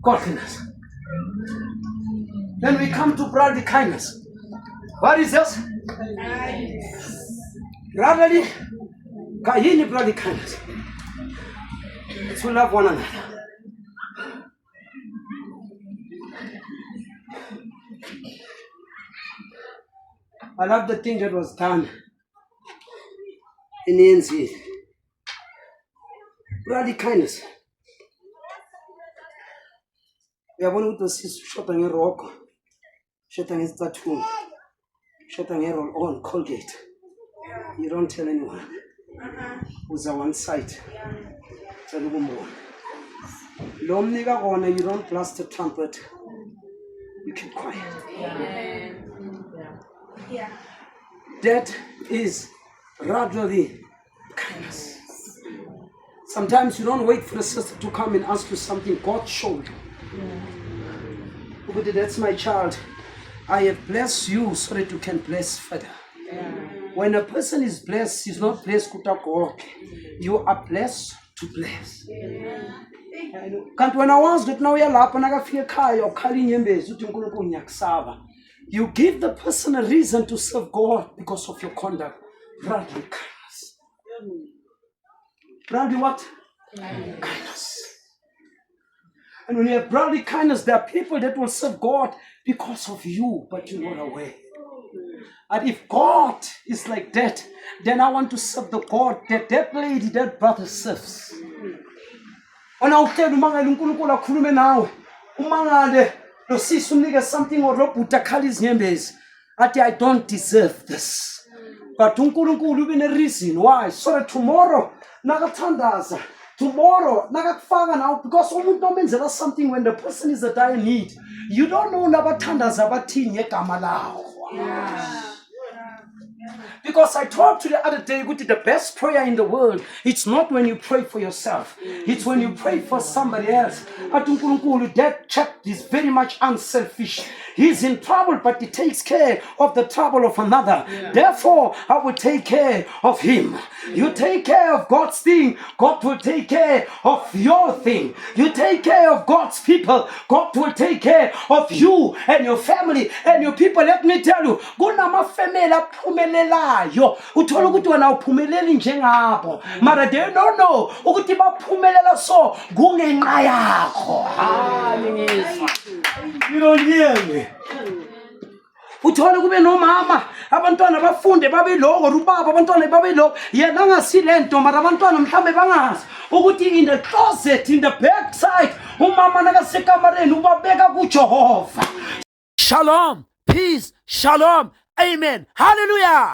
godliness. Then we come to brotherly kindness. What is this? Brotherly kindness. To love one another. I love the thing that was done in ANC. Brotherly kindness. Uyabona ukuthi usishoda ngeroko, shoda ngesicathulo, shoda ngerol on Colgate. You don't tell anyone. Uza one side. Tell ukumona. Lo mnika kona, you don't blast the trumpet. You keep quiet. Yeah. That is brotherly kindness. Sometimes you don't wait for the sister to come and ask you something. God showed you. But that's my child. I have blessed you so that you can bless further. When a person is blessed, he's not blessed kutakoke. You are blessed to bless. Kanti when I was that now uyalapha nakafika ekhaya ukhala inyembezi uthi uNkulunkulu ngiyakusaba. You give the person a reason to serve God because of your conduct. Brotherly kindness. Brotherly what? Kindness. And when you have brotherly kindness, there are people that will serve God because of you, but you're not aware. And if God is like that, then I want to serve the God that lady, that brother serves. When I tell you, uNkulunkulu akhulume nawe, umangale lo sisi umnike something or lo bhuta khala izinyembezi, athi I don't deserve this. But uNkulunkulu ube ne reason why, so that tomorrow nakathandaza, tomorrow nakakufaka now, because umuntu omenzela something when the person is a dire need, you don't know nabathandaza bathini ngegama lakho. Because I talked to the other day, the best prayer in the world, it's not when you pray for yourself. It's when you pray for somebody else. That chap is very much unselfish. He's in trouble, but he takes care of the trouble of another. Therefore, I will take care of him. You take care of God's thing, God will take care of your thing. You take care of God's people, God will take care of you and your family and your people. Let me tell you, uthola ukuthi wena uphumeleli njengabo, mara they don't know ukuthi baphumelela so kungenqa yakho. You don't hear me? Uthola kube nomama, abantwana bafunde babe loko, ubaba abantwana babe loko, yena angasilento, mara abantwana mhlambe bangazi ukuthi in the closet, in the backside, umama nakasekamareni ubabeka kuJehova. Shalom, peace, shalom, amen, hallelujah.